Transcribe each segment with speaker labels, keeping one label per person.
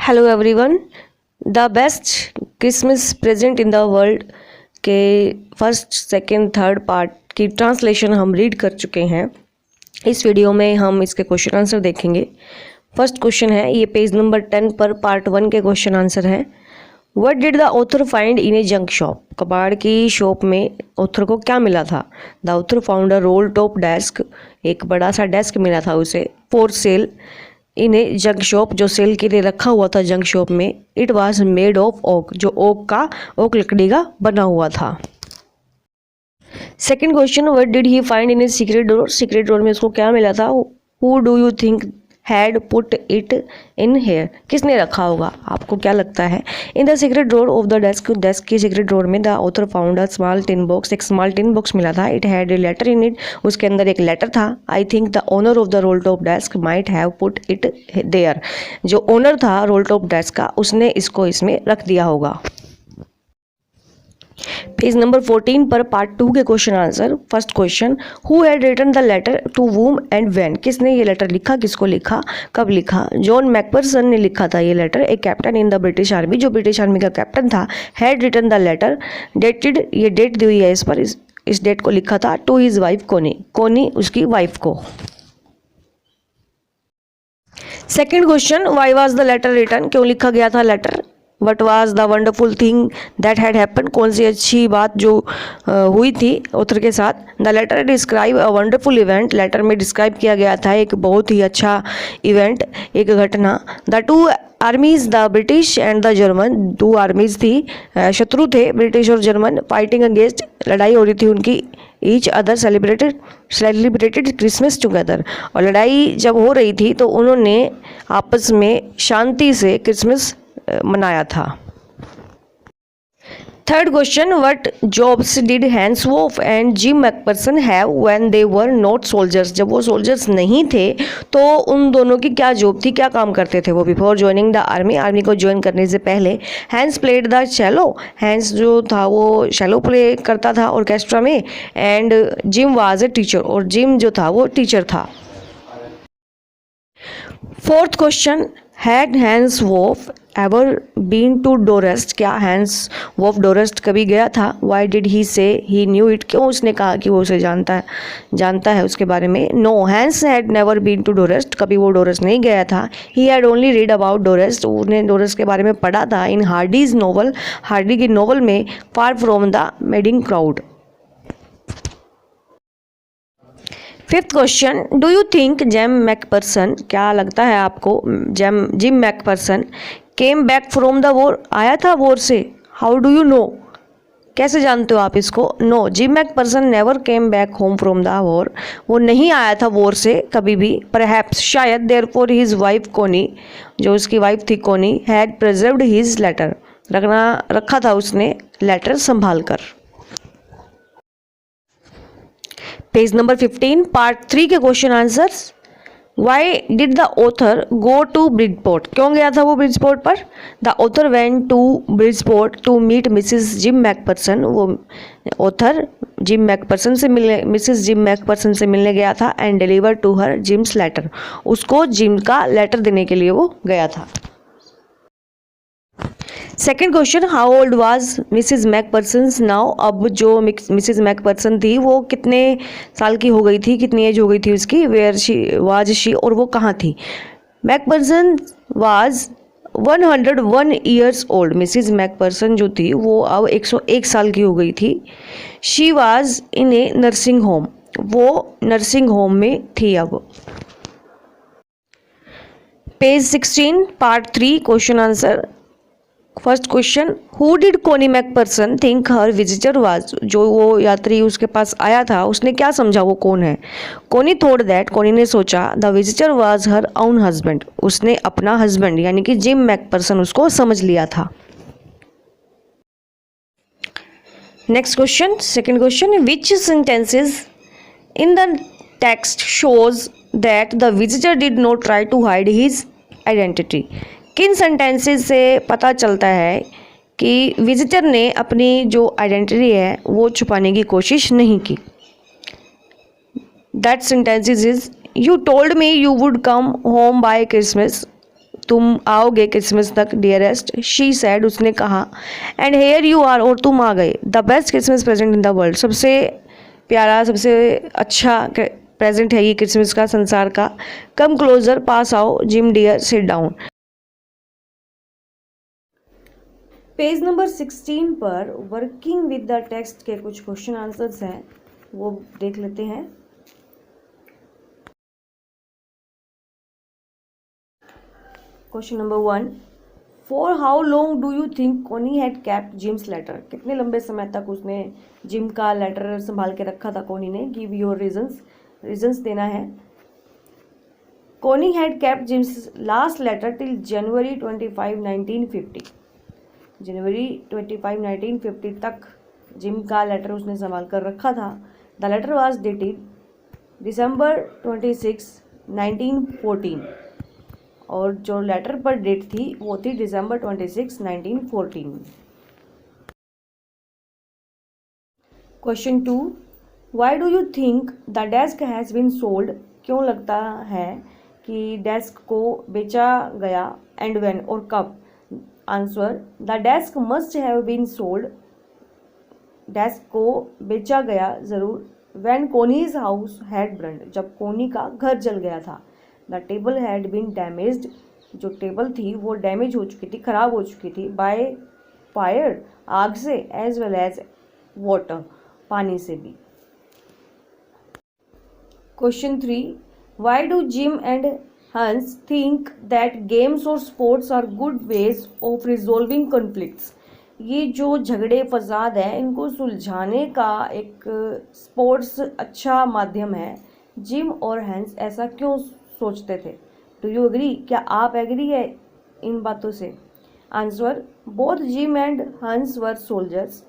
Speaker 1: Hello everyone. The best Christmas present in the world के first second third part की translation हम read कर चुके हैं। इस वीडियो में हम इसके क्वेश्चन आंसर देखेंगे। फर्स्ट क्वेश्चन है, ये पेज नंबर 10 पर पार्ट 1 के क्वेश्चन आंसर है। What did the author find in a junk shop? कबाड़ की शॉप में ऑथर को क्या मिला था? The author found a role top desk, एक बड़ा सा डेस्क मिला था उसे। For sale in a junk shop, जो सेल के लिए रखा हुआ था जंक शॉप में। It was made of oak, जो ओक लकड़ी का बना हुआ था। Second question, what did he find in a secret drawer? Secret drawer में उसको क्या मिला था? Who do you think had put it in here? किसने रखा होगा? आपको क्या लगता है? In the secret drawer of the desk, desk की सीक्रेट ड्रॉर में the author found a small tin box, एक स्मॉल टिन बॉक्स मिला था। It had a letter in it, उसके अंदर एक लेटर था। I think the owner of the roll top desk might have put it there, जो owner था roll top desk का उसने इसको इसमें रख दिया होगा। पेज नंबर 14 पर पार्ट 2 के question answer. First question, who had written the letter to whom and when? किसने ये लेटर लिखा, किसको लिखा, कब लिखा? जॉन मैकफरसन ने लिखा था ये लेटर, एक captain in the British army, जो ब्रिटिश आर्मी का कैप्टन था। Had written the letter, dated, ये डेट दी हुई है इस पर, इस डेट को लिखा था टू हिज वाइफ कोनी, कोनी उसकी वाइफ को। Second question, why was the letter written? क्यों लिखा गया था letter? What was the wonderful thing that had happen? कौन सी अच्छी बात जो हुई थी ऑथर के साथ? The letter describe a wonderful event, letter में डिस्क्राइब किया गया था एक बहुत ही अच्छा इवेंट, एक घटना। The two आर्मीज, the British and the German, दो आर्मीज थी, शत्रु थे ब्रिटिश और जर्मन। फाइटिंग अगेंस्ट, लड़ाई हो रही थी उनकी। Each other celebrated Christmas together, और लड़ाई जब हो रही थी तो उन्होंने आपस में शांति से क्रिसमस मनाया था। Third question, what jobs did Hans Wolf and Jim McPherson have when they were not soldiers? जब वो सोल्जर्स नहीं थे तो उन दोनों की क्या जॉब थी, क्या काम करते थे वो before joining the army, army को ज्वाइन करने से पहले? Hans played the cello, Hans जो था वो शैलो प्ले करता था ऑर्केस्ट्रा में। And Jim was a teacher, और जिम जो था वो टीचर था। Fourth question, had Hans Wolf ever been to Dorset? क्या हैंस वोफ डोरेस्ट कभी गया था? वाई डिड ही से ही न्यू इट? क्यों उसने कहा कि वो उसे जानता है उसके बारे में? No, Hans had never been to Dorset, कभी वो डोरेस्ट नहीं गया था। He had only read about Dorset, उन्हें डोरेस्ट के बारे में पढ़ा था इन हार्डीज नोवेल, हार्डी की नोवेल में। Far from the madding crowd. Fifth question, do you think Jim McPherson, क्या लगता है आपको Jim McPherson came back from the war, आया था वॉर से? हाउ डू यू नो, कैसे जानते हो आप इसको? No, Jim McPherson never came back home from the war, वो नहीं आया था वॉर से कभी भी। परहैप्स, शायद। देयरफॉर हिज वाइफ कोनी, जो उसकी वाइफ थी कोनी, हैड प्रिजर्व्ड हिज लेटर, रखा था उसने लेटर संभाल कर। पेज नंबर 15 पार्ट 3 के question answers. Why did the author go to Bridgeport? क्यों गया था वो ब्रिजपोर्ट पर? The author went to Bridgeport to meet Mrs Jim McPherson, वो ऑथर जिम मैकफरसन से मिलने, मिसिस जिम मैकफरसन से मिलने गया था। And deliver to her Jim's letter, उसको जिम का लेटर देने के लिए वो गया था। Second question, how old was Mrs McPherson now? अब जो मिसिज मैकफरसन थी वो कितने साल की हो गई थी, कितनी एज हो गई थी उसकी? वेयर शी वाज शी, और वो कहाँ थी? McPherson was 101 years old, Mrs McPherson जो थी वो अब 101 साल की हो गई थी। She was in a nursing home, वो नर्सिंग होम में थी अब। Page 16 part 3 question answer. First question, who did Connie McPherson think her visitor was? जो वो यात्री उसके पास आया था उसने क्या समझा वो कौन है? कोनी थॉट दैट, कोनी ने सोचा, the visitor was her own husband, उसने अपना हस्बैंड यानी कि जिम मैकफरसन उसको समझ लिया था। Next question, second question, which sentences in the text shows that the visitor did not try to hide his identity? किन सेंटेंसेस से पता चलता है कि विजिटर ने अपनी जो आइडेंटिटी है वो छुपाने की कोशिश नहीं की? That sentences is, you told me you would come home by Christmas, तुम आओगे क्रिसमस तक डियरेस्ट, शी सैड, उसने कहा, एंड हेयर यू आर, और तुम आ गए, the best Christmas present in the world, सबसे प्यारा सबसे अच्छा प्रेजेंट है ये क्रिसमस का संसार का, कम क्लोजर, पास आओ, Jim dear sit down. Page number 16 पर वर्किंग विद द टेक्स्ट के कुछ क्वेश्चन आंसर्स हैं, वो देख लेते हैं। Question number 1, for how long do you think कोनी हैड कैप्ट जिम्स लेटर, कितने लंबे समय तक उसने जिम का लेटर संभाल के रखा था कोनी ने, गिव योर रीजंस देना है। Connie had kept Jim's last letter till January 25, 1950, जनवरी 25, 1950 तक जिम का लेटर उसने संभाल कर रखा था। द लेटर वॉज डेटेड दिसंबर 26, 1914, और जो लेटर पर डेट थी वो थी दिसंबर 26, 1914। Question 2, why do you think the desk has been sold, क्यों लगता है कि डेस्क को बेचा गया, एंड व्हेन, और कब। Answer, the desk must have been sold, desk को बेचा गया ज़रूर, when Connie's house had burned, जब कोनी का घर जल गया था। The table had been damaged, जो टेबल थी वो डैमेज हो चुकी थी, खराब हो चुकी थी, बाय फायर, आग से, एज वेल एज वाटर, पानी से भी। Question 3, why do Jim and Hans think that games और sports are good ways of resolving conflicts, ये जो झगड़े फसाद हैं इनको सुलझाने का एक स्पोर्ट्स अच्छा माध्यम है, जिम और हंस ऐसा क्यों सोचते थे। डू यू एग्री, क्या आप एग्री है इन बातों से। आंसर, बोथ जिम एंड हंस वर सोल्जर्स,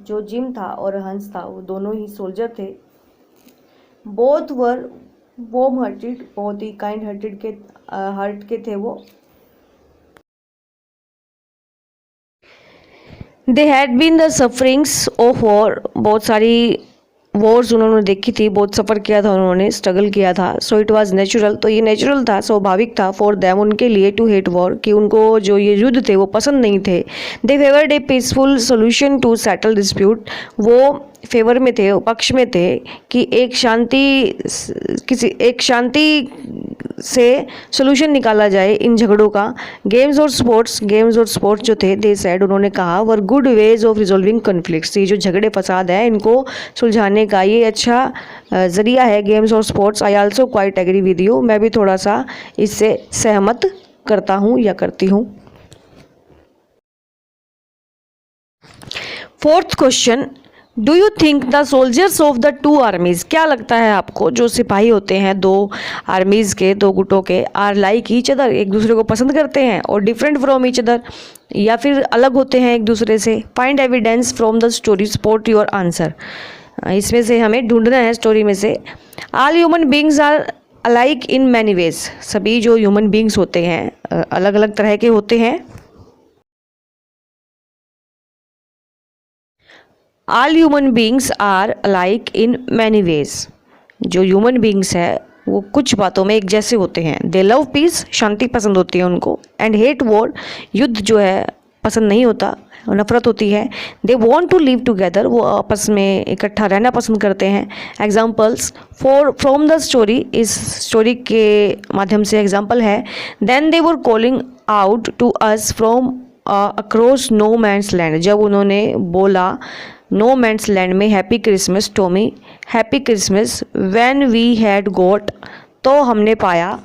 Speaker 1: जो जिम था और हंस था वो दोनों ही सोल्जर थे। बोथ वर वॉर्म हार्टेड, बहुत ही काइंड हार्टेड के हार्ट के थे वो। They had been the sufferings of war, बहुत सारी वॉर्स उन्होंने देखी थी, बहुत सफ़र किया था उन्होंने, स्ट्रगल किया था। सो इट वाज नेचुरल, तो ये नेचुरल था, स्वाभाविक था, फॉर देम, उनके लिए, टू हेट वॉर, कि उनको जो ये युद्ध थे वो पसंद नहीं थे। They favoured a peaceful solution to settle dispute, वो फेवर में थे, पक्ष में थे कि एक शांति से सोल्यूशन निकाला जाए इन झगड़ों का। गेम्स और स्पोर्ट्स जो थे, दे सेड, उन्होंने कहा, were good ways of resolving conflicts, ये जो झगड़े फसाद है इनको सुलझाने का ये अच्छा ज़रिया है गेम्स और sports. I also quite agree with you, मैं भी थोड़ा सा इससे सहमत करता हूँ या करती हूँ। Fourth question, do you think the soldiers of the two आर्मीज, क्या लगता है आपको जो सिपाही होते हैं दो आर्मीज के, दो गुटों के, आर लाइक ईच अदर, एक दूसरे को पसंद करते हैं, और डिफरेंट फ्रॉम ईच अदर, या फिर अलग होते हैं एक दूसरे से। Find evidence from the story, support your answer, इसमें से हमें ढूंढना है स्टोरी में से। All human beings are alike in many ways, सभी जो ह्यूमन बींग्स होते हैं अलग अलग तरह के होते हैं। All human beings are alike in many ways, जो ह्यूमन बींग्स है वो कुछ बातों में एक जैसे होते हैं। दे लव पीस, शांति पसंद होती है उनको, एंड हेट वॉर, युद्ध जो है पसंद नहीं होता, नफरत होती है। They want to live together, वो आपस में इकट्ठा रहना पसंद करते हैं। एग्जाम्पल्स फ्रॉम द स्टोरी, इस स्टोरी के माध्यम से एग्जाम्पल है। Then they were calling out to us from across no man's land, जब उन्होंने बोला नो मैंस लैंड में, happy Christmas Tommy, happy Christmas, when we had got, तो हमने पाया।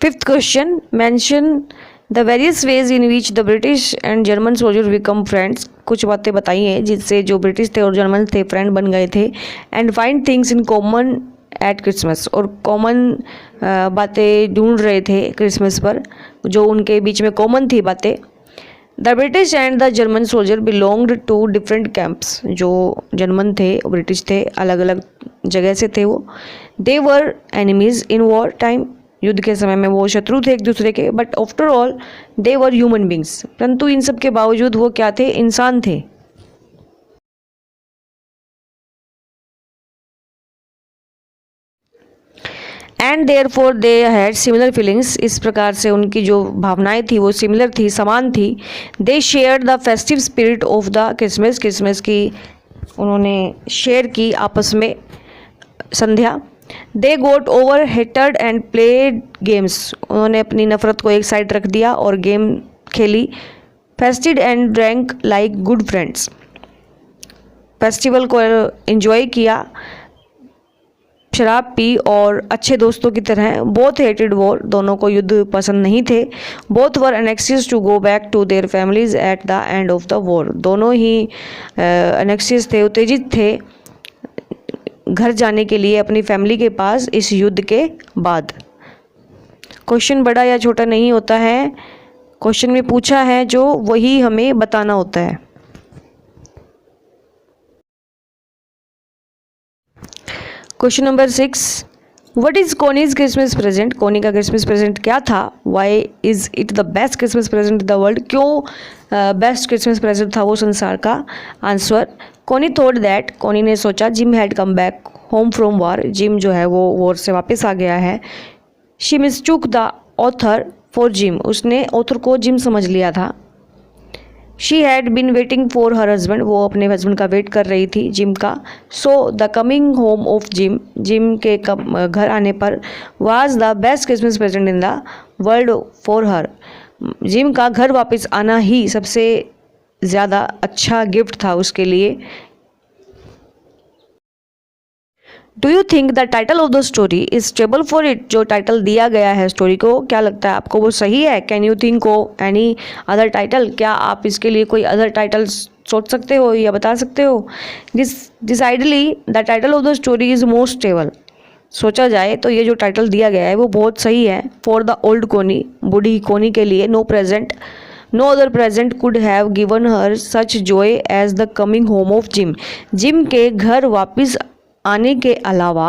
Speaker 1: Fifth question, mention the various ways in which the British and German soldier become friends, कुछ बातें बताई हैं जिससे जो ब्रिटिश थे और जर्मन थे फ्रेंड बन गए थे। And find things in common eight Christmas, और कॉमन बातें ढूंढ रहे थे क्रिसमस पर, जो उनके बीच में कॉमन थी बातें। The British and the German soldier belonged to different camps, जो जर्मन थे ब्रिटिश थे, अलग अलग जगह से थे वो। They were enemies in war time, युद्ध के समय में वो शत्रु थे एक दूसरे के। But after all they were human beings, परंतु इन सब के बावजूद वो क्या थे, इंसान थे। And therefore they had similar feelings, इस प्रकार से उनकी जो भावनाएं थी वो सिमिलर थी, समान थी। They share the festive spirit of the Christmas, Christmas की उन्होंने शेयर की आपस में संध्या। They got over hated and played games, उन्होंने अपनी नफरत को एक साइड रख दिया और गेम खेली। Feasted and drank like good friends, festival को एंजॉय किया, शराब पी और अच्छे दोस्तों की तरह। बोथ हेटेड वॉर, दोनों को युद्ध पसंद नहीं थे। Both were anxious to go back to their families at the end of the war, दोनों ही एनेक्सियस थे, उत्तेजित थे घर जाने के लिए अपनी फैमिली के पास इस युद्ध के बाद। क्वेश्चन बड़ा या छोटा नहीं होता है, क्वेश्चन में पूछा है जो वही हमें बताना होता है। Question number 6, what is Connie's Christmas present, Connie का क्रिसमस प्रेजेंट क्या था। Why is it the best Christmas present in the world, क्यों बेस्ट क्रिसमस प्रेजेंट था वो संसार का। आंसर, कोनी थॉट दैट, कोनी ने सोचा, Jim had come back home from war, Jim जो है वो वॉर से वापस आ गया है। She mistook the author for Jim, उसने ऑथर को जिम समझ लिया था। She had been waiting for her husband, वो अपने हस्बैंड का वेट कर रही थी जिम का। So the coming home of Jim, Jim के घर आने पर was the best Christmas present in the world for her, gym का घर वापस आना ही सबसे ज़्यादा अच्छा गिफ्ट था उसके लिए। Do you think the title of the story is stable for it, जो टाइटल दिया गया है स्टोरी को, क्या लगता है आपको वो सही है। Can you think of any other title, क्या आप इसके लिए कोई अदर टाइटल सोच सकते हो या बता सकते हो। Decidedly the title of the story is most stable, सोचा जाए तो ये जो टाइटल दिया गया है वो बहुत सही है। फॉर द ओल्ड कोनी, बूढ़ी कोनी के लिए, no other present could have given her such joy as the coming home of Jim, Jim के घर वापस आने के अलावा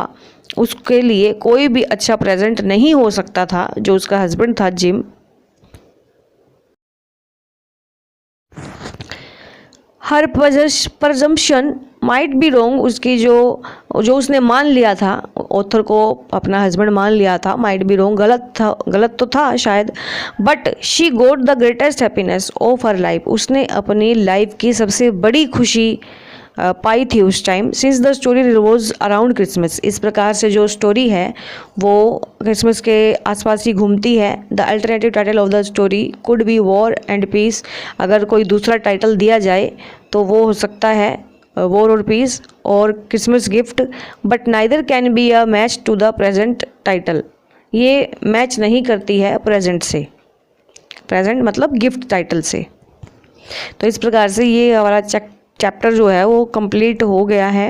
Speaker 1: उसके लिए कोई भी अच्छा प्रेजेंट नहीं हो सकता था जो उसका हस्बैंड था Jim. Her presumption might be wrong, उसकी जो उसने मान लिया था, ऑथर को अपना हस्बैंड मान लिया था, माइट बी रोंग, गलत तो था शायद। But she goat the greatest happiness of her life, उसने अपनी लाइफ की सबसे बड़ी खुशी पाई थी उस time. Since the story revolves around Christmas, इस प्रकार से जो स्टोरी है वो क्रिसमस के आसपास ही घूमती है। The alternative title of the story could be war and peace, अगर कोई दूसरा टाइटल दिया जाए तो वो हो सकता है वॉर और पीस और Christmas gift. But neither can be a match to the present title, ये मैच नहीं करती है प्रेजेंट से, प्रेजेंट मतलब गिफ्ट टाइटल से। तो इस प्रकार से ये हमारा चैप्टर जो है वो कंप्लीट हो गया है।